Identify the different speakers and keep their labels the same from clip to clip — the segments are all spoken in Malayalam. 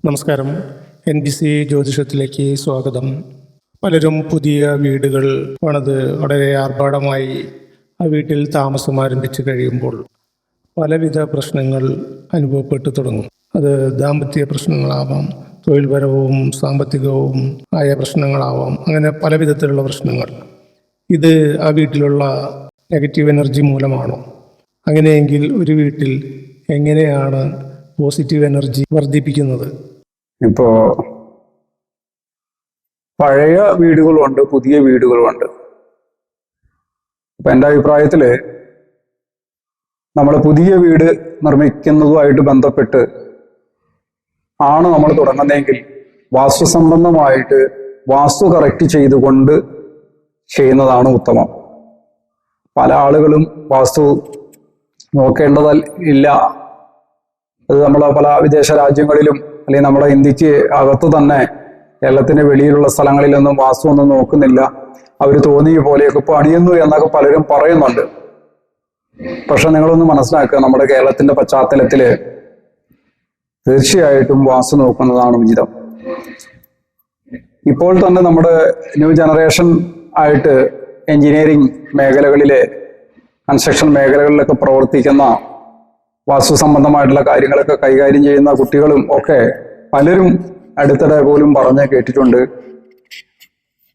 Speaker 1: നമസ്കാരം. NBC ജ്യോതിഷത്തിലേക്ക് സ്വാഗതം. പലരും പുതിയ വീടുകൾ പണിത് വളരെ ആർഭാടമായി ആ വീട്ടിൽ താമസം ആരംഭിച്ചു കഴിയുമ്പോൾ പലവിധ പ്രശ്നങ്ങൾ അനുഭവപ്പെട്ടു തുടങ്ങും. അത് ദാമ്പത്യ പ്രശ്നങ്ങളാവാം, തൊഴിൽപരവും സാമ്പത്തികവും ആയ പ്രശ്നങ്ങളാവാം, അങ്ങനെ പല വിധത്തിലുള്ള പ്രശ്നങ്ങൾ. ഇത് ആ വീട്ടിലുള്ള നെഗറ്റീവ് എനർജി മൂലമാണോ? അങ്ങനെയെങ്കിൽ ഒരു വീട്ടിൽ എങ്ങനെയാണ് പോസിറ്റീവ് എനർജി വർദ്ധിപ്പിക്കുന്നത്?
Speaker 2: ഇപ്പോ പഴയ വീടുകളുണ്ട്, പുതിയ വീടുകളുണ്ട്. അപ്പൊ എൻ്റെ അഭിപ്രായത്തില് നമ്മൾ പുതിയ വീട് നിർമ്മിക്കുന്നതുമായിട്ട് ബന്ധപ്പെട്ട് ആണ് നമ്മൾ തുടങ്ങുന്നതെങ്കിൽ വാസ്തു സംബന്ധമായിട്ട് വാസ്തു കറക്റ്റ് ചെയ്തുകൊണ്ട് ചെയ്യുന്നതാണ് ഉത്തമം. പല ആളുകളും വാസ്തു നോക്കേണ്ടതില്ല. അത് നമ്മളെ പല വിദേശ രാജ്യങ്ങളിലും അല്ലെങ്കിൽ നമ്മുടെ ഇന്ത്യക്ക് അകത്ത് തന്നെ കേരളത്തിന് വെളിയിലുള്ള സ്ഥലങ്ങളിലൊന്നും വാസ്തു ഒന്നും നോക്കുന്നില്ല. അവർ തോന്നിയ പോലെയൊക്കെ പണിയുന്നു എന്നൊക്കെ പലരും പറയുന്നുണ്ട്. പക്ഷെ നിങ്ങളൊന്ന് മനസ്സിലാക്കുക, നമ്മുടെ കേരളത്തിന്റെ പശ്ചാത്തലത്തില് തീർച്ചയായിട്ടും വാസ്തു നോക്കുന്നതാണ് ഉചിതം. ഇപ്പോൾ തന്നെ നമ്മുടെ ന്യൂ ജനറേഷൻ ആയിട്ട് എഞ്ചിനീയറിംഗ് മേഖലകളിലെ കൺസ്ട്രക്ഷൻ മേഖലകളിലൊക്കെ പ്രവർത്തിക്കുന്ന വാസ്തു സംബന്ധമായിട്ടുള്ള കാര്യങ്ങളൊക്കെ കൈകാര്യം ചെയ്യുന്ന കുട്ടികളും ഒക്കെ പലരും അടുത്തിടെ പോലും പറഞ്ഞ് കേട്ടിട്ടുണ്ട്.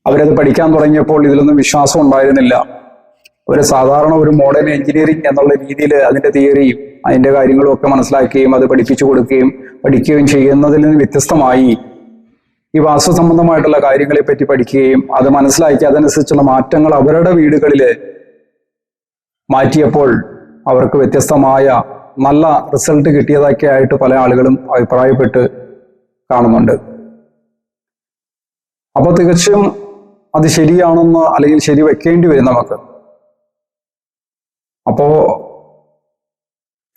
Speaker 2: അവരത് പഠിക്കാൻ തുടങ്ങിയപ്പോൾ ഇതിലൊന്നും വിശ്വാസം ഉണ്ടായിരുന്നില്ല. അവർ സാധാരണ ഒരു മോഡേൺ എഞ്ചിനീയറിംഗ് എന്നുള്ള രീതിയിൽ അതിന്റെ തിയറിയും അതിന്റെ കാര്യങ്ങളും ഒക്കെ മനസ്സിലാക്കുകയും അത് പഠിപ്പിച്ചു കൊടുക്കുകയും പഠിക്കുകയും ചെയ്യുന്നതിൽ നിന്ന് വ്യത്യസ്തമായി ഈ വാസ്തു സംബന്ധമായിട്ടുള്ള കാര്യങ്ങളെ പറ്റി പഠിക്കുകയും അത് മനസ്സിലാക്കി അതനുസരിച്ചുള്ള മാറ്റങ്ങൾ അവരുടെ വീടുകളിൽ മാറ്റിയപ്പോൾ അവർക്ക് വ്യത്യസ്തമായ നല്ല റിസൾട്ട് കിട്ടിയതൊക്കെ ആയിട്ട് പല ആളുകളും അഭിപ്രായപ്പെട്ട് കാണുന്നുണ്ട്. അപ്പോൾ തികച്ചും അത് ശരിയാണെന്ന് അല്ലെങ്കിൽ ശരി വെക്കേണ്ടി വരും നമുക്ക്. അപ്പോ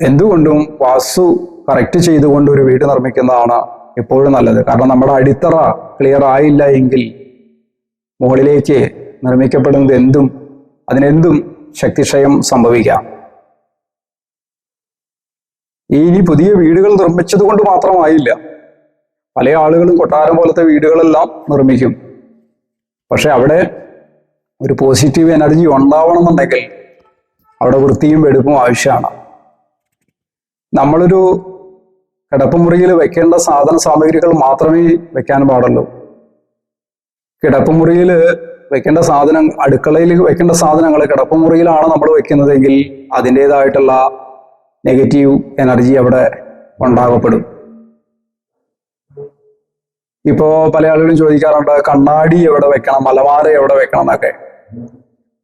Speaker 2: എന്തുകൊണ്ടും വാസ്തു കറക്റ്റ് ചെയ്തുകൊണ്ട് ഒരു വീട് നിർമ്മിക്കുന്നതാണ് എപ്പോഴും നല്ലത്. കാരണം നമ്മുടെ അടിത്തറ ക്ലിയർ ആയില്ല എങ്കിൽ മുകളിലേക്ക് നിർമ്മിക്കപ്പെടുന്നത് അതിനെന്തും ശക്തിക്ഷയം സംഭവിക്കാം. ഇനി പുതിയ വീടുകൾ നിർമ്മിച്ചത് കൊണ്ട് മാത്രമായില്ല. പല ആളുകളും കൊട്ടാരം പോലത്തെ വീടുകളെല്ലാം നിർമ്മിക്കും. പക്ഷെ അവിടെ ഒരു പോസിറ്റീവ് എനർജി ഉണ്ടാവണമെന്നുണ്ടെങ്കിൽ അവിടെ വൃത്തിയും വെടുപ്പും ആവശ്യമാണ്. നമ്മളൊരു കിടപ്പുമുറിയിൽ വെക്കേണ്ട സാധന സാമഗ്രികൾ മാത്രമേ വെക്കാൻ പാടുള്ളൂ. കിടപ്പുമുറിയിൽ വെക്കേണ്ട അടുക്കളയിൽ വെക്കേണ്ട സാധനങ്ങൾ കിടപ്പുമുറിയിലാണ് നമ്മൾ വെക്കുന്നതെങ്കിൽ അതിൻ്റെതായിട്ടുള്ള നെഗറ്റീവ് എനർജി അവിടെ ഉണ്ടാകപ്പെടും. ഇപ്പോ പല ആളുകളും ചോദിക്കാറുണ്ട്, കണ്ണാടി എവിടെ വെക്കണം, അലമാര എവിടെ വെക്കണം എന്നൊക്കെ.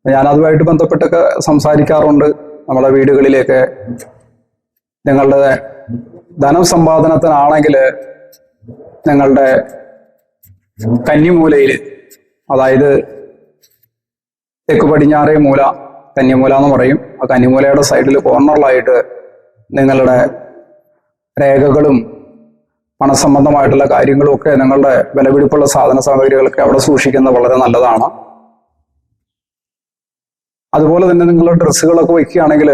Speaker 2: ഞാൻ അതുമായിട്ട് ബന്ധപ്പെട്ടൊക്കെ സംസാരിക്കാറുണ്ട്. നമ്മുടെ വീടുകളിലേക്ക് നിങ്ങളുടെ ധനം സമ്പാദനത്തിനാണെങ്കിൽ നിങ്ങളുടെ കന്നിമൂലയിൽ, അതായത് തെക്ക് പടിഞ്ഞാറേ മൂല, കന്നിമൂല എന്ന് പറയും, ആ കന്നിമൂലയുടെ സൈഡിൽ കോർണറിലായിട്ട് നിങ്ങളുടെ രേഖകളും പണസംബന്ധമായിട്ടുള്ള കാര്യങ്ങളും ഒക്കെ നിങ്ങളുടെ വിലപിടിപ്പുള്ള സാധന സാമഗ്രികളൊക്കെ അവിടെ സൂക്ഷിക്കുന്നത് വളരെ നല്ലതാണ്. അതുപോലെ തന്നെ നിങ്ങളുടെ ഡ്രസ്സുകളൊക്കെ വയ്ക്കുകയാണെങ്കിൽ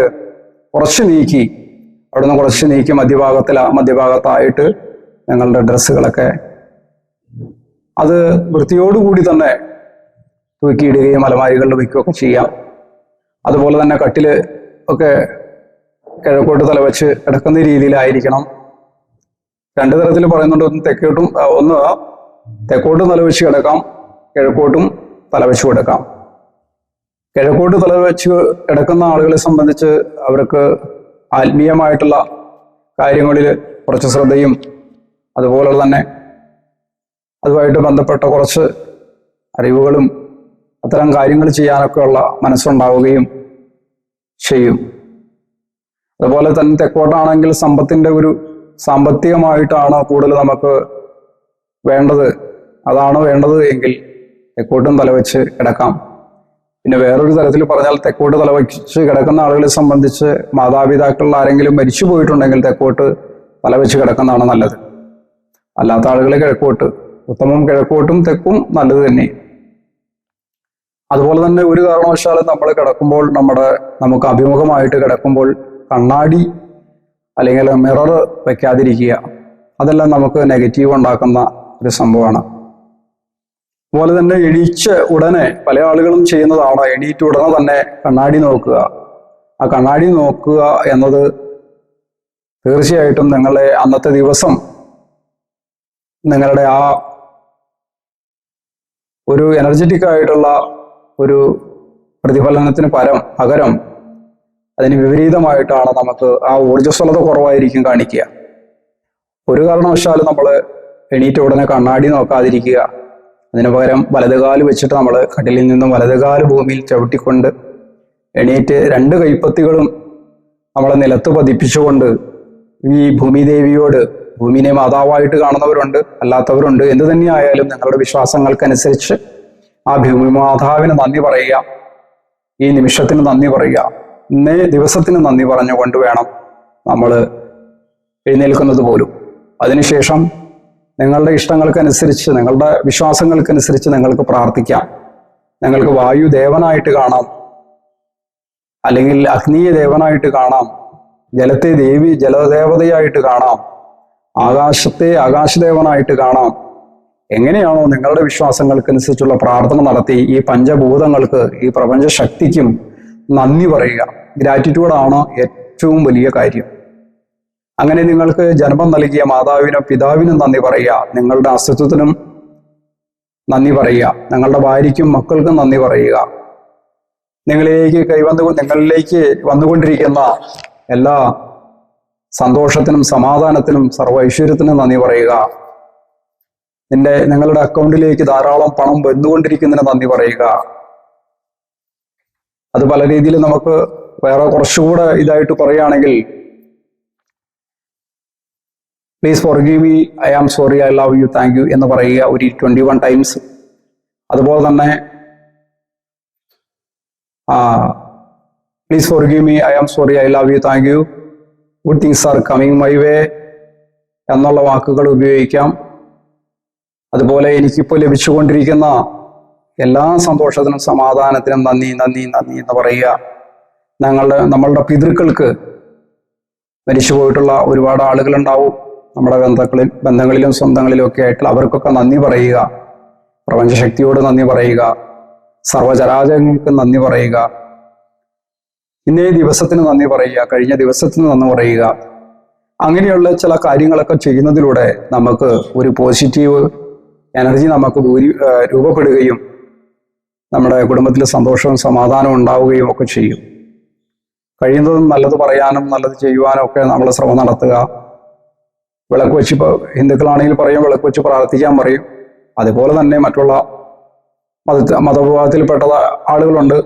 Speaker 2: അവിടുന്ന് കുറച്ച് നീക്കി മധ്യഭാഗത്തായിട്ട് നിങ്ങളുടെ ഡ്രസ്സുകളൊക്കെ അത് വൃത്തിയോടുകൂടി തന്നെ തൂക്കിയിടുകയും അലമാരികളിൽ വയ്ക്കുകയൊക്കെ ചെയ്യാം. അതുപോലെ തന്നെ കട്ടില് ഒക്കെ കിഴക്കോട്ട് തലവെച്ച് കിടക്കുന്ന രീതിയിലായിരിക്കണം. രണ്ടു തരത്തിൽ പറയുന്നുണ്ട്. ഒന്ന് തെക്കോട്ടും തലവെച്ച് കിടക്കാം, കിഴക്കോട്ടും തലവെച്ച് കിടക്കാം. കിഴക്കോട്ട് തലവെച്ച് കിടക്കുന്ന ആളുകളെ സംബന്ധിച്ച് അവർക്ക് ആത്മീയമായിട്ടുള്ള കാര്യങ്ങളിൽ കുറച്ച് ശ്രദ്ധയും അതുപോലെ തന്നെ അതുമായിട്ട് ബന്ധപ്പെട്ട കുറച്ച് അറിവുകളും അത്തരം കാര്യങ്ങൾ ചെയ്യാനൊക്കെ ഉള്ള മനസ്സുണ്ടാവുകയും ചെയ്യും. അതുപോലെ തന്നെ തെക്കോട്ടാണെങ്കിൽ സാമ്പത്തികമായിട്ടാണ് കൂടുതൽ നമുക്ക് അതാണ് വേണ്ടത് എങ്കിൽ തെക്കോട്ടും തലവെച്ച് കിടക്കാം. പിന്നെ വേറൊരു തരത്തിൽ പറഞ്ഞാൽ തെക്കോട്ട് തലവെച്ച് കിടക്കുന്ന ആളുകളെ സംബന്ധിച്ച് മാതാപിതാക്കളിൽ ആരെങ്കിലും മരിച്ചു പോയിട്ടുണ്ടെങ്കിൽ തെക്കോട്ട് തലവെച്ച് കിടക്കുന്നതാണ് നല്ലത്. അല്ലാത്ത ആളുകളെ കിഴക്കോട്ട്, ഉത്തമം കിഴക്കോട്ടും തെക്കും നല്ലത് തന്നെ. അതുപോലെ തന്നെ ഒരു കാരണവശാലും നമ്മൾ കിടക്കുമ്പോൾ നമുക്ക് അഭിമുഖമായിട്ട് കിടക്കുമ്പോൾ കണ്ണാടി അല്ലെങ്കിൽ മിറർ വെക്കാതിരിക്കുക. അതെല്ലാം നമുക്ക് നെഗറ്റീവ് ഉണ്ടാക്കുന്ന ഒരു സംഭവമാണ്. അതുപോലെ തന്നെ എണീച്ച ഉടനെ പല ആളുകളും ചെയ്യുന്നതാണ്, എണീറ്റ ഉടനെ തന്നെ കണ്ണാടി നോക്കുക. ആ കണ്ണാടി നോക്കുക എന്നത് തീർച്ചയായിട്ടും നിങ്ങളെ അന്നത്തെ ദിവസം നിങ്ങളുടെ ആ ഒരു എനർജറ്റിക് ആയിട്ടുള്ള ഒരു പ്രതിഫലനത്തിന് പകരം അതിന് വിപരീതമായിട്ടാണ് നമുക്ക് ആ ഊർജ്ജസ്വലത കുറവായിരിക്കും കാണിക്കുക. ഒരു കാരണവശാലും നമ്മൾ എണീറ്റ ഉടനെ കണ്ണാടി നോക്കാതിരിക്കുക. അതിനു പകരം വലതുകാല് വെച്ചിട്ട് നമ്മൾ കട്ടിലിൽ നിന്നും വലതുകാല് ഭൂമിയിൽ ചവിട്ടിക്കൊണ്ട് എണീറ്റ് 2 കൈപ്പത്തികളും നമ്മളെ നിലത്ത് പതിപ്പിച്ചുകൊണ്ട് ഈ ഭൂമിദേവിയോട്, ഭൂമിനെ മാതാവായിട്ട് കാണുന്നവരുണ്ട്, അല്ലാത്തവരുണ്ട്, എന്ത് തന്നെയായാലും നിങ്ങളുടെ വിശ്വാസങ്ങൾക്കനുസരിച്ച് ആ ഭൂമി മാതാവിന് നന്ദി പറയുക, ഈ നിമിഷത്തിന് നന്ദി പറയുക, ഇന്നേ ദിവസത്തിന് നന്ദി പറഞ്ഞുകൊണ്ട് വേണം നമ്മൾ എഴുന്നേൽക്കുന്നത് പോലും. അതിനുശേഷം നിങ്ങളുടെ ഇഷ്ടങ്ങൾക്കനുസരിച്ച്, നിങ്ങളുടെ വിശ്വാസങ്ങൾക്കനുസരിച്ച് നിങ്ങൾക്ക് പ്രാർത്ഥിക്കാം. നിങ്ങൾക്ക് വായു ദേവനായിട്ട് കാണാം, അല്ലെങ്കിൽ അഗ്നിയെ ദേവനായിട്ട് കാണാം, ജലത്തെ ജലദേവതയായിട്ട് കാണാം, ആകാശത്തെ ആകാശദേവനായിട്ട് കാണാം. എങ്ങനെയാണോ നിങ്ങളുടെ വിശ്വാസങ്ങൾക്കനുസരിച്ചുള്ള പ്രാർത്ഥന നടത്തി ഈ പഞ്ചഭൂതങ്ങൾക്ക്, ഈ പ്രപഞ്ച ശക്തിക്കും നന്ദി പറയുക. ഗ്രാറ്റിറ്റ്യൂഡാണ് ഏറ്റവും വലിയ കാര്യം. അങ്ങനെ നിങ്ങൾക്ക് ജന്മം നൽകിയ മാതാവിനും പിതാവിനും നന്ദി പറയുക, നിങ്ങളുടെ അസ്തിത്വത്തിനും നന്ദി പറയുക, നിങ്ങളുടെ ഭാര്യയ്ക്കും മക്കൾക്കും നന്ദി പറയുക, നിങ്ങളിലേക്ക് വന്നുകൊണ്ടിരിക്കുന്ന എല്ലാ സന്തോഷത്തിനും സമാധാനത്തിനും സർവ്വ ഐശ്വര്യത്തിനും നന്ദി പറയുക. നിങ്ങളുടെ അക്കൗണ്ടിലേക്ക് ധാരാളം പണം വന്നുകൊണ്ടിരിക്കുന്നതിന് നന്ദി പറയുക. അത് പല രീതിയിൽ നമുക്ക് വേറെ കുറച്ചുകൂടെ ഇതായിട്ട് പറയുകയാണെങ്കിൽ, please forgive me, I am sorry, I love you, thank you എന്ന് പറയുക ഒരു 21 ടൈംസ്. അതുപോലെ തന്നെ please forgive me, I am sorry, I love you, thank you, good things are coming my way എന്നുള്ള വാക്കുകൾ ഉപയോഗിക്കാം. അതുപോലെ എനിക്കിപ്പോൾ ലഭിച്ചുകൊണ്ടിരിക്കുന്ന എല്ലാ സന്തോഷത്തിനും സമാധാനത്തിനും നന്ദി നന്ദി നന്ദി എന്ന് പറയുക. നമ്മളുടെ പിതൃക്കൾക്ക്, മരിച്ചുപോയിട്ടുള്ള ഒരുപാട് ആളുകളുണ്ടാവും നമ്മുടെ ബന്ധങ്ങളിലും സ്വന്തങ്ങളിലും ഒക്കെ ആയിട്ടുള്ള, അവർക്കൊക്കെ നന്ദി പറയുക. പ്രപഞ്ചശക്തിയോട് നന്ദി പറയുക, സർവചരാചരങ്ങൾക്ക് നന്ദി പറയുക, ഇന്നേ ദിവസത്തിന് നന്ദി പറയുക, കഴിഞ്ഞ ദിവസത്തിന് നന്ദി പറയുക. അങ്ങനെയുള്ള ചില കാര്യങ്ങളൊക്കെ ചെയ്യുന്നതിലൂടെ നമുക്ക് ഒരു പോസിറ്റീവ് എനർജി നമുക്ക് രൂപപ്പെടുകയും നമ്മുടെ കുടുംബത്തിൽ സന്തോഷവും സമാധാനവും ഉണ്ടാവുകയും ഒക്കെ ചെയ്യും. കഴിയുന്നതും നല്ലത് പറയാനും നല്ലത് ചെയ്യുവാനും ഒക്കെ നമ്മൾ ശ്രമം നടത്തുക. വിളക്ക് വെച്ച്, ഹിന്ദുക്കളാണെങ്കിൽ പറയും വിളക്ക് വെച്ച് പ്രാർത്ഥിക്കാൻ പറയും. അതുപോലെ തന്നെ മറ്റുള്ള മതവിഭാഗത്തിൽപ്പെട്ട ആളുകളുണ്ട്,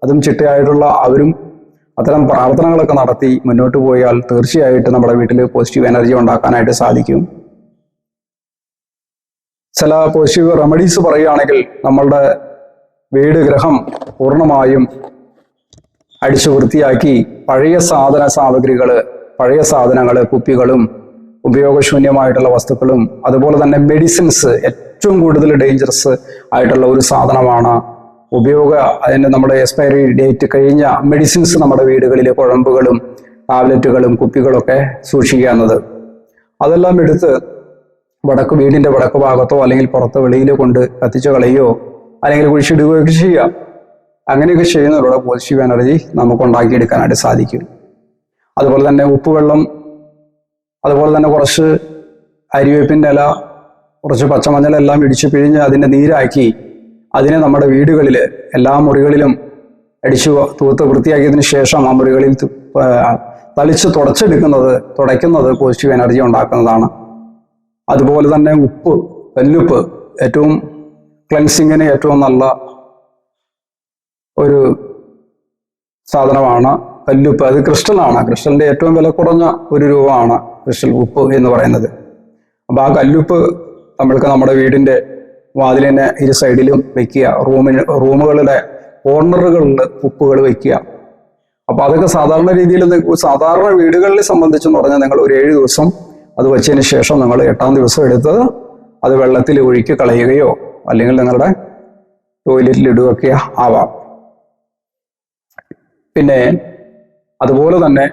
Speaker 2: അതും ചിട്ടയായിട്ടുള്ള അവരും അത്തരം പ്രാർത്ഥനകളൊക്കെ നടത്തി മുന്നോട്ട് പോയാൽ തീർച്ചയായിട്ടും നമ്മുടെ വീട്ടിൽ പോസിറ്റീവ് എനർജി ഉണ്ടാക്കാനായിട്ട് സാധിക്കും. ചില പോസിറ്റീവ് റെമഡീസ് പറയുകയാണെങ്കിൽ, നമ്മളുടെ വീട് ഗ്രഹം പൂർണ്ണമായും അടിച്ചു വൃത്തിയാക്കി പഴയ പഴയ സാധനങ്ങൾ, കുപ്പികളും ഉപയോഗശൂന്യമായിട്ടുള്ള വസ്തുക്കളും, അതുപോലെ തന്നെ മെഡിസിൻസ്, ഏറ്റവും കൂടുതൽ ഡേഞ്ചറസ് ആയിട്ടുള്ള ഒരു സാധനമാണ് അതിൻ്റെ നമ്മുടെ എക്സ്പയറി ഡേറ്റ് കഴിഞ്ഞ മെഡിസിൻസ് നമ്മുടെ വീടുകളിൽ കുഴമ്പുകളും ടാബ്ലറ്റുകളും കുപ്പികളൊക്കെ സൂക്ഷിക്കുക എന്നത്. അതെല്ലാം എടുത്ത് വീടിൻ്റെ വടക്ക് ഭാഗത്തോ അല്ലെങ്കിൽ പുറത്ത് വെളിയിൽ കൊണ്ട് കത്തിച്ചു കളയോ അല്ലെങ്കിൽ കുഴിച്ചിടുകയൊക്കെ ചെയ്യുക. അങ്ങനെയൊക്കെ ചെയ്യുന്നതിലൂടെ പോസിറ്റീവ് എനർജി നമുക്ക് ഉണ്ടാക്കിയെടുക്കാനായിട്ട് സാധിക്കും. അതുപോലെ തന്നെ ഉപ്പുവെള്ളം, അതുപോലെ തന്നെ കുറച്ച് അരിവേപ്പിൻ്റെ ഇല, കുറച്ച് പച്ചമഞ്ഞളെല്ലാം ഇടിച്ച് പിഴിഞ്ഞ് അതിൻ്റെ നീരാക്കി അതിനെ നമ്മുടെ വീടുകളിൽ എല്ലാ മുറികളിലും അടിച്ചു തൂത്ത് വൃത്തിയാക്കിയതിന് ശേഷം ആ മുറികളിൽ തളിച്ച് തുടയ്ക്കുന്നത് പോസിറ്റീവ് എനർജി ഉണ്ടാക്കുന്നതാണ്. അതുപോലെ തന്നെ കല്ലുപ്പ് ഏറ്റവും ക്ലെൻസിങ്ങിന് ഏറ്റവും നല്ല ഒരു സാധനമാണ് കല്ലുപ്പ്. അത് ക്രിസ്റ്റലാണ്, ക്രിസ്റ്റലിന്റെ ഏറ്റവും വില കുറഞ്ഞ ഒരു രൂപമാണ് ക്രിസ്റ്റൽ ഉപ്പ് എന്ന് പറയുന്നത്. അപ്പോൾ ആ കല്ലുപ്പ് നമ്മൾക്ക് നമ്മുടെ വീടിന്റെ വാതിലിന് ഇരു സൈഡിലും വെക്കുക, റൂമുകളുടെ കോർണറുകളിൽ ഉപ്പുകൾ വെക്കുക. അപ്പോൾ അതൊക്കെ സാധാരണ രീതിയിൽ സാധാരണ വീടുകളിൽ സംബന്ധിച്ചെന്ന് പറഞ്ഞാൽ നിങ്ങൾ ഒരു 7 ദിവസം അത് വെച്ചതിന് ശേഷം നിങ്ങൾ 8ാം ദിവസം എടുത്ത് അത് വെള്ളത്തിൽ ഒഴുക്കി കളയുകയോ അല്ലെങ്കിൽ നിങ്ങളുടെ ടോയ്ലറ്റിൽ ഇടുകയൊക്കെ ആവാം. പിന്നെ അതുപോലെ തന്നെ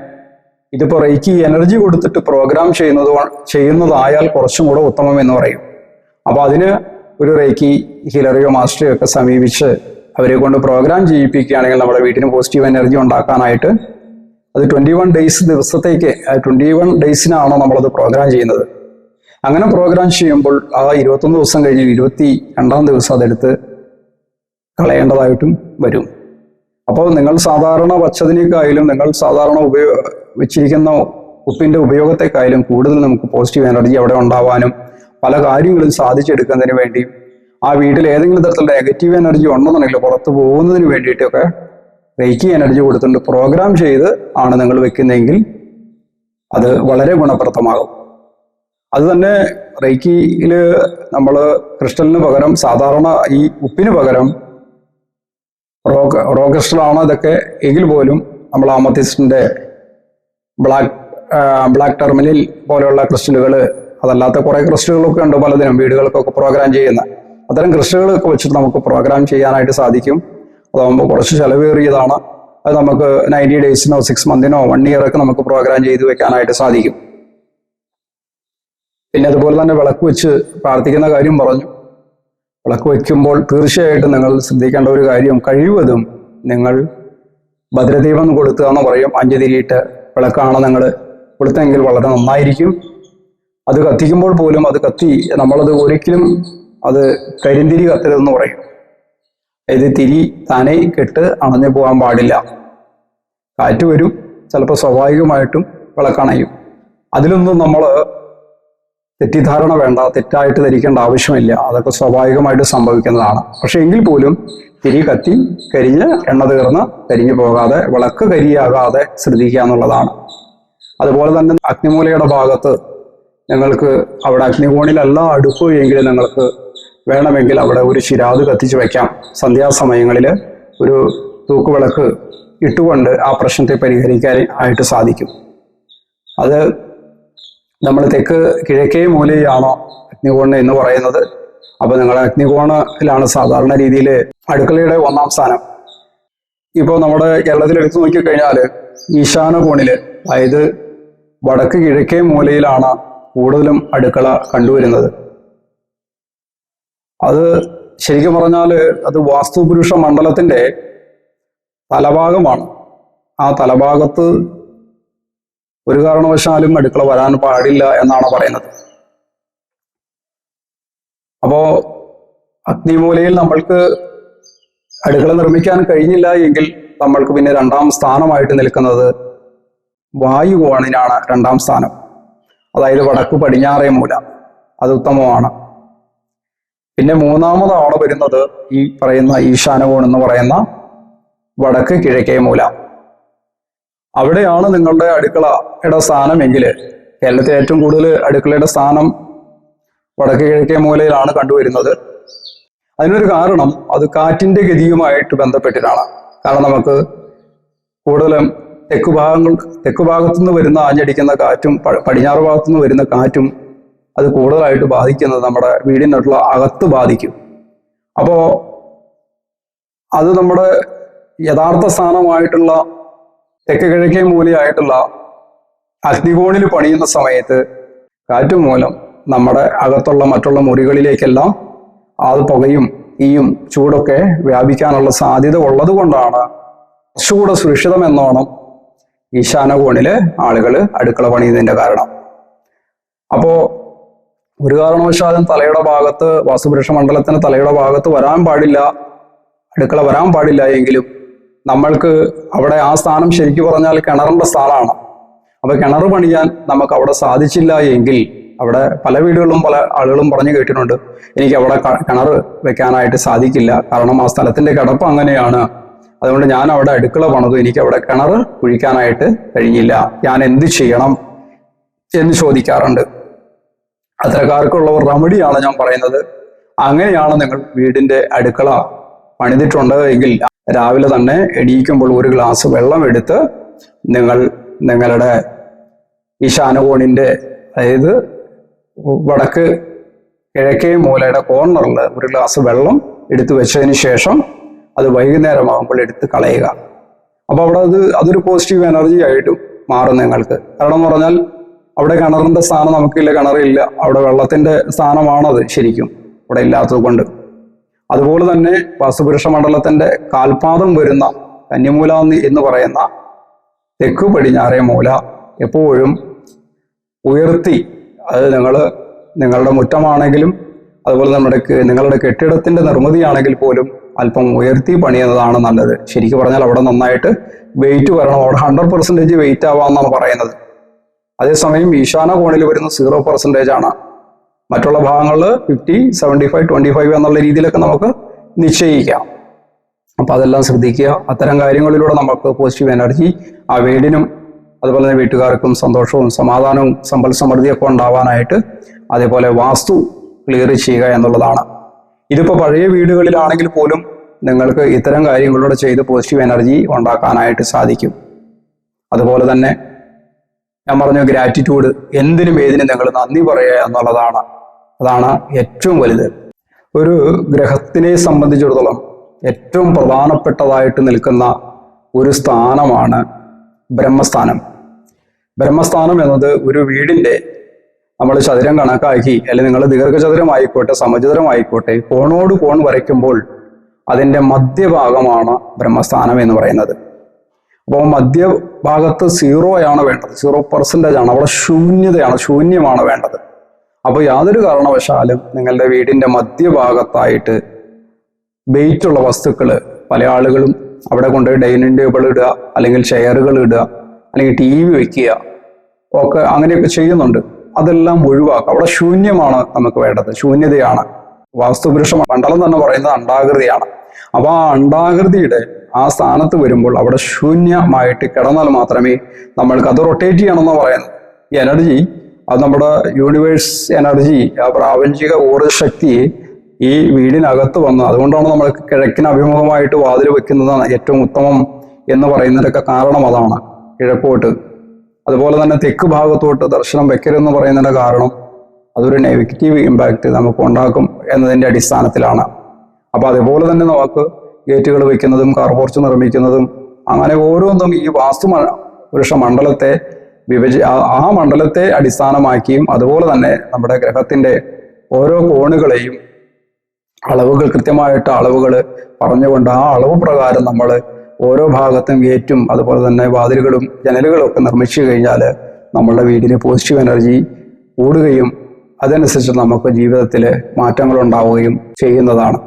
Speaker 2: ഇതിപ്പോൾ റേക്കി എനർജി കൊടുത്തിട്ട് പ്രോഗ്രാം ചെയ്യുന്നതായാൽ കുറച്ചും കൂടെ ഉത്തമം എന്ന് പറയും. അപ്പോൾ അതിന് ഒരു റേക്കി ഹീലറിയോ മാസ്റ്ററെയോ ഒക്കെ സമീപിച്ച് അവരെ കൊണ്ട് പ്രോഗ്രാം ചെയ്യിപ്പിക്കുകയാണെങ്കിൽ നമ്മുടെ വീട്ടിന് പോസിറ്റീവ് എനർജി ഉണ്ടാക്കാനായിട്ട് അത് 21 ഡേയ്സ് ദിവസത്തേക്ക് 21 ഡേയ്സിനാണോ നമ്മളത് പ്രോഗ്രാം ചെയ്യുന്നത്. അങ്ങനെ പ്രോഗ്രാം ചെയ്യുമ്പോൾ ആ 21 ദിവസം കഴിഞ്ഞ് 22-ാം ദിവസം അതെടുത്ത് കളയേണ്ടതായിട്ടും വരും. അപ്പോൾ നിങ്ങൾ സാധാരണ വച്ചതിനേക്കായാലും നിങ്ങൾ സാധാരണ വെച്ചിരിക്കുന്ന ഉപ്പിന്റെ ഉപയോഗത്തെക്കായാലും കൂടുതൽ നമുക്ക് പോസിറ്റീവ് എനർജി അവിടെ ഉണ്ടാവാനും പല കാര്യങ്ങളും സാധിച്ചെടുക്കുന്നതിന് വേണ്ടി ആ വീട്ടിൽ ഏതെങ്കിലും തരത്തിലുള്ള നെഗറ്റീവ് എനർജി ഉണ്ടെന്നുണ്ടെങ്കിൽ പുറത്തു പോകുന്നതിന് വേണ്ടിയിട്ടൊക്കെ റേക്കി എനർജി കൊടുത്തിട്ട് പ്രോഗ്രാം ചെയ്ത് ആണ് നിങ്ങൾ വെക്കുന്നതെങ്കിൽ അത് വളരെ ഗുണപ്രദമാകും. അത് തന്നെ റേക്കിയിൽ നമ്മൾ ക്രിസ്റ്റലിന് പകരം സാധാരണ ഈ ഉപ്പിന് പകരം റോ ക്രിസ്റ്റലാണ് ഇതൊക്കെ എങ്കിൽ പോലും നമ്മൾ ആമത്തിസ്റ്റിന്റെ ബ്ലാക്ക് ടെർമിനൽ പോലെയുള്ള ക്രിസ്റ്റലുകൾ, അതല്ലാത്ത കുറെ ക്രിസ്റ്റലുകളൊക്കെ ഉണ്ട് പലതിനും വീടുകൾക്കൊക്കെ പ്രോഗ്രാം ചെയ്യുന്ന അത്തരം ക്രിസ്റ്റലുകളൊക്കെ വെച്ചിട്ട് നമുക്ക് പ്രോഗ്രാം ചെയ്യാനായിട്ട് സാധിക്കും. അതാകുമ്പോൾ കുറച്ച് ചെലവേറിയതാണ്. അത് നമുക്ക് 90 ഡേയ്സിനോ 6 മന്തിനോ 1 ഇയർ ഒക്കെ നമുക്ക് പ്രോഗ്രാം ചെയ്ത് വെക്കാനായിട്ട് സാധിക്കും. പിന്നെ അതുപോലെ തന്നെ വിളക്ക് വെച്ച് പ്രാർത്ഥിക്കുന്ന കാര്യം പറഞ്ഞു. വിളക്ക് വയ്ക്കുമ്പോൾ തീർച്ചയായിട്ടും നിങ്ങൾ ശ്രദ്ധിക്കേണ്ട ഒരു കാര്യം, കഴിവതും നിങ്ങൾ ഭദ്രദീപം കൊടുക്കുക എന്ന് പറയും. 5 തിരിയിട്ട് വിളക്കാണ് നിങ്ങൾ കൊടുത്തെങ്കിൽ വളരെ നന്നായിരിക്കും. അത് കത്തിക്കുമ്പോൾ പോലും അത് നമ്മളത് ഒരിക്കലും അത് കരിന്തിരി കത്തരുതെന്ന് പറയും. ഇത് തിരി താനെ കെട്ട് അണഞ്ഞു പോകാൻ പാടില്ല. കാറ്റ് വരും, ചിലപ്പോൾ സ്വാഭാവികമായിട്ടും വിളക്കണയും. അതിലൊന്നും നമ്മൾ തെറ്റിദ്ധാരണ വേണ്ട, തെറ്റായിട്ട് ധരിക്കേണ്ട ആവശ്യമില്ല. അതൊക്കെ സ്വാഭാവികമായിട്ട് സംഭവിക്കുന്നതാണ്. പക്ഷെ എങ്കിൽ പോലും തിരി കത്തി കരിഞ്ഞ് എണ്ണ തീർന്ന് കരിഞ്ഞു പോകാതെ വിളക്ക് കരിയാകാതെ ശ്രദ്ധിക്കുക എന്നുള്ളതാണ്. അതുപോലെ തന്നെ അഗ്നിമൂലയുടെ ഭാഗത്ത് നിങ്ങൾക്ക് അവിടെ അഗ്നികോണിലല്ല അടുപ്പ് എങ്കിൽ നിങ്ങൾക്ക് വേണമെങ്കിൽ അവിടെ ഒരു ചിരാത് കത്തിച്ച് വയ്ക്കാം. സന്ധ്യാസമയങ്ങളിൽ ഒരു തൂക്കുവിളക്ക് ഇട്ടുകൊണ്ട് ആ പ്രശ്നത്തെ പരിഹരിക്കാൻ ആയിട്ട് സാധിക്കും. അത് നമ്മൾ തെക്ക് കിഴക്കേ മൂലയാണോ അഗ്നികോണ് എന്ന് പറയുന്നത്. അപ്പൊ നിങ്ങൾ അഗ്നികോണിലാണ് സാധാരണ രീതിയിൽ അടുക്കളയുടെ 1-ാം സ്ഥാനം. ഇപ്പോൾ നമ്മുടെ കേരളത്തിൽ എടുത്തു നോക്കിക്കഴിഞ്ഞാൽ ഈശാന കോണില്, അതായത് വടക്ക് കിഴക്കേ മൂലയിലാണ് കൂടുതലും അടുക്കള കണ്ടുവരുന്നത്. അത് ശരിക്കും പറഞ്ഞാൽ അത് വാസ്തുപുരുഷ മണ്ഡലത്തിന്റെ തലഭാഗമാണ്. ആ തലഭാഗത്ത് ഒരു കാരണവശാലും അടുക്കള വരാൻ പാടില്ല എന്നാണ് പറയുന്നത്. അപ്പോ അഗ്നിമൂലയിൽ നമ്മൾക്ക് അടുക്കള നിർമ്മിക്കാൻ കഴിഞ്ഞില്ല എങ്കിൽ നമ്മൾക്ക് പിന്നെ 2-ാം സ്ഥാനമായിട്ട് നിൽക്കുന്നത് വായുകോണിനാണ്. 2-ാം സ്ഥാനം, അതായത് വടക്ക് പടിഞ്ഞാറേ മൂല, അത് ഉത്തമമാണ്. പിന്നെ 3-ാമതാണ് വരുന്നത് ഈ പറയുന്ന ഈശാനകോൺ എന്ന് പറയുന്ന വടക്ക് കിഴക്കേ മൂല. അവിടെയാണ് നിങ്ങളുടെ അടുക്കളയുടെ സ്ഥാനമെങ്കിൽ കേരളത്തിൽ ഏറ്റവും കൂടുതൽ അടുക്കളയുടെ സ്ഥാനം വടക്ക് കിഴക്കേ മൂലയിലാണ് കണ്ടുവരുന്നത്. അതിനൊരു കാരണം അത് കാറ്റിന്റെ ഗതിയുമായിട്ട് ബന്ധപ്പെട്ടിട്ടാണ്. കാരണം നമുക്ക് കൂടുതലും തെക്കു ഭാഗത്തുനിന്ന് വരുന്ന ആഞ്ഞടിക്കുന്ന കാറ്റും പടിഞ്ഞാറ് ഭാഗത്തുനിന്ന് വരുന്ന കാറ്റും അത് കൂടുതലായിട്ട് ബാധിക്കുന്നത് നമ്മുടെ വീടിനുള്ള അകത്ത് ബാധിക്കും. അപ്പോ അത് നമ്മുടെ യഥാർത്ഥ സ്ഥാനമായിട്ടുള്ള തെക്ക് കിഴക്കേ മൂലയായിട്ടുള്ള അഗ്നികോണിൽ പണിയുന്ന സമയത്ത് കാറ്റ് മൂലം നമ്മുടെ അകത്തുള്ള മറ്റുള്ള മുറികളിലേക്കെല്ലാം അത് പുകയും തീയും ചൂടൊക്കെ വ്യാപിക്കാനുള്ള സാധ്യത ഉള്ളത് കൊണ്ടാണ് കുറച്ചുകൂടെ സുരക്ഷിതം എന്നോണം ഈശാനകോണില് ആളുകൾ അടുക്കള പണിയുന്നതിന്റെ കാരണം. അപ്പോ ഒരു കാരണവശാലും തലയുടെ ഭാഗത്ത്, വാസ്തുപുരുഷ മണ്ഡലത്തിന് തലയുടെ ഭാഗത്ത് വരാൻ പാടില്ല, അടുക്കള വരാൻ പാടില്ല എങ്കിലും നമ്മൾക്ക് അവിടെ ആ സ്ഥാനം ശരിക്കും പറഞ്ഞാൽ കിണറിന്റെ സ്ഥാനമാണ്. അപ്പൊ കിണർ പണിയാൻ നമുക്ക് അവിടെ സാധിച്ചില്ല എങ്കിൽ, അവിടെ പല വീടുകളിലും പല ആളുകളും പറഞ്ഞു കേട്ടിട്ടുണ്ട്, എനിക്ക് അവിടെ കിണർ വെക്കാനായിട്ട് സാധിക്കില്ല, കാരണം ആ സ്ഥലത്തിന്റെ കിടപ്പ് അങ്ങനെയാണ്, അതുകൊണ്ട് ഞാൻ അവിടെ അടുക്കള പണിതു, എനിക്ക് അവിടെ കിണർ കുഴിക്കാനായിട്ട് കഴിഞ്ഞില്ല, ഞാൻ എന്ത് ചെയ്യണം എന്ന് ചോദിക്കാറുണ്ട്. അത്തരക്കാർക്കുള്ള ഒരു റെമഡിയാണ് ഞാൻ പറയുന്നത്. അങ്ങനെയാണ് നിങ്ങൾ വീടിന്റെ അടുക്കള പണിതിട്ടുണ്ട് എങ്കിൽ രാവിലെ തന്നെ എണീക്കുമ്പോൾ ഒരു ഗ്ലാസ് വെള്ളം എടുത്ത് നിങ്ങളുടെ ഈശാനകോണിന്റെ, അതായത് വടക്ക് കിഴക്കേ മൂലയുടെ കോർണറിൽ ഒരു ഗ്ലാസ് വെള്ളം എടുത്തു വെച്ചതിന് ശേഷം അത് വൈകുന്നേരമാകുമ്പോൾ എടുത്ത് കളയുക. അപ്പൊ അവിടെ അതൊരു പോസിറ്റീവ് എനർജി ആയിട്ടും മാറും നിങ്ങൾക്ക്. കാരണം എന്ന് പറഞ്ഞാൽ അവിടെ കിണറിന്റെ സ്ഥാനം നമുക്കില്ല, കിണറില്ല, അവിടെ വെള്ളത്തിന്റെ സ്ഥാനമാണത് ശരിക്കും അവിടെ ഇല്ലാത്തത് കൊണ്ട്. അതുപോലെ തന്നെ വാസ്തുപുരുഷ മണ്ഡലത്തിന്റെ കാൽപാദം വരുന്ന കന്നിമൂല എന്ന് പറയുന്ന തെക്കു പടിഞ്ഞാറേ മൂല എപ്പോഴും ഉയർത്തി, അത് നിങ്ങളുടെ മുറ്റമാണെങ്കിലും അതുപോലെ നിങ്ങളുടെ കെട്ടിടത്തിന്റെ നിർമ്മിതിയാണെങ്കിൽ പോലും അല്പം ഉയർത്തി പണിയുന്നതാണ് നല്ലത്. ശരിക്കും പറഞ്ഞാൽ അവിടെ നന്നായിട്ട് വെയിറ്റ് വരണം, അവിടെ 100% വെയിറ്റ് ആവാമെന്നാണ് പറയുന്നത്. അതേസമയം ഈശാന കോണിൽ വരുന്ന 0% ആണ്. മറ്റുള്ള ഭാഗങ്ങളിൽ 50, 75, 25 എന്നുള്ള രീതിയിലൊക്കെ നമുക്ക് നിശ്ചയിക്കാം. അപ്പൊ അതെല്ലാം ശ്രദ്ധിക്കുക. അത്തരം കാര്യങ്ങളിലൂടെ നമുക്ക് പോസിറ്റീവ് എനർജി ആ വീടിനും അതുപോലെ തന്നെ വീട്ടുകാർക്കും സന്തോഷവും സമാധാനവും സമ്പൽ സമൃദ്ധിയൊക്കെ ഉണ്ടാവാനായിട്ട് അതേപോലെ വാസ്തു ക്ലിയർ ചെയ്യുക എന്നുള്ളതാണ്. ഇതിപ്പോൾ പഴയ വീടുകളിലാണെങ്കിൽ പോലും നിങ്ങൾക്ക് ഇത്തരം കാര്യങ്ങളിലൂടെ ചെയ്ത് പോസിറ്റീവ് എനർജി ഉണ്ടാക്കാനായിട്ട് സാധിക്കും. അതുപോലെ തന്നെ ഞാൻ പറഞ്ഞു, ഗ്രാറ്റിറ്റ്യൂഡ്, എന്തിനും ഏതിനും നിങ്ങൾ നന്ദി പറയുക എന്നുള്ളതാണ്. അതാണ് ഏറ്റവും വലുത്. ഒരു ഗ്രഹത്തിനെ സംബന്ധിച്ചിടത്തോളം ഏറ്റവും പ്രധാനപ്പെട്ടതായിട്ട് നിൽക്കുന്ന ഒരു സ്ഥാനമാണ് ബ്രഹ്മസ്ഥാനം. ബ്രഹ്മസ്ഥാനം എന്നത് ഒരു വീടിന്റെ നമ്മൾ ചതുരം കണക്കാക്കി, അല്ലെങ്കിൽ നിങ്ങൾ ദീർഘചതുരമായിക്കോട്ടെ സമചതുരമായിക്കോട്ടെ കോണോട് കോൺ വരയ്ക്കുമ്പോൾ അതിൻ്റെ മധ്യഭാഗമാണ് ബ്രഹ്മസ്ഥാനം എന്ന് പറയുന്നത്. അപ്പോൾ മധ്യഭാഗത്ത് 0 വേണ്ടത്, 0% ആണ്. അവിടെ ശൂന്യമാണ് വേണ്ടത്. അപ്പോൾ യാതൊരു കാരണവശാലും നിങ്ങളുടെ വീടിന്റെ മധ്യഭാഗത്തായിട്ട് വെയിറ്റുള്ള വസ്തുക്കൾ, പല ആളുകളും അവിടെ കൊണ്ട് ഡൈനിങ് ടേബിൾ ഇടുക, അല്ലെങ്കിൽ ചെയറുകൾ ഇടുക, അല്ലെങ്കിൽ TV വെക്കുക, ഒക്കെ അങ്ങനെയൊക്കെ ചെയ്യുന്നുണ്ട്. അതെല്ലാം ഒഴിവാക്കുക. അവിടെ ശൂന്യമാണ് നമുക്ക് വേണ്ടത്, ശൂന്യതയാണ്. വാസ്തുപുരുഷ മണ്ഡലം തന്നെ പറയുന്നത് അണ്ഡാകൃതിയാണ്. അപ്പൊ ആ അണ്ഡാകൃതിയുടെ ആ സ്ഥാനത്ത് വരുമ്പോൾ അവിടെ ശൂന്യമായിട്ട് കിടന്നാൽ മാത്രമേ നമ്മൾക്ക് അത് റൊട്ടേറ്റ് ചെയ്യണമെന്ന് പറയുന്നത്. ഈ എനർജി, അത് നമ്മുടെ യൂണിവേഴ്സ് എനർജി, ആ പ്രാപഞ്ചിക ഊർജ്ജശക്തിയെ ഈ വീടിനകത്ത് വന്ന്, അതുകൊണ്ടാണ് നമ്മൾ കിഴക്കിന് അഭിമുഖമായിട്ട് വാതിൽ വെക്കുന്നതാണ് ഏറ്റവും ഉത്തമം എന്ന് പറയുന്നതിനൊക്കെ കാരണം അതാണ്. കിഴക്കോട്ട്, അതുപോലെ തന്നെ തെക്ക് ഭാഗത്തോട്ട് ദർശനം വെക്കരുതെന്ന് പറയുന്നതിന്റെ കാരണം അതൊരു നെഗറ്റീവ് ഇമ്പാക്റ്റ് നമുക്ക് ഉണ്ടാക്കും എന്നതിന്റെ അടിസ്ഥാനത്തിലാണ്. അപ്പൊ അതുപോലെ തന്നെ നമുക്ക് ഗേറ്റുകൾ വെക്കുന്നതും കാർപോർച്ച് നിർമ്മിക്കുന്നതും അങ്ങനെ ഓരോന്നും ഈ വാസ്തുപുരുഷ മണ്ഡലത്തെ ആ മണ്ഡലത്തെ അടിസ്ഥാനമാക്കിയും അതുപോലെ തന്നെ നമ്മുടെ ഗ്രഹത്തിന്റെ ഓരോ കോണുകളെയും അളവുകൾ, കൃത്യമായിട്ട് അളവുകൾ പറഞ്ഞുകൊണ്ട് ആ അളവ് പ്രകാരം നമ്മൾ ഓരോ ഭാഗത്തും ഗേറ്റും അതുപോലെ തന്നെ വാതിലുകളും ജനലുകളും ഒക്കെ നിർമ്മിച്ചു കഴിഞ്ഞാൽ നമ്മളുടെ വീടിന് പോസിറ്റീവ് എനർജി കൂടുകയും അതനുസരിച്ച് നമുക്ക് ജീവിതത്തിൽ മാറ്റങ്ങൾ ഉണ്ടാവുകയും ചെയ്യുന്നതാണ്.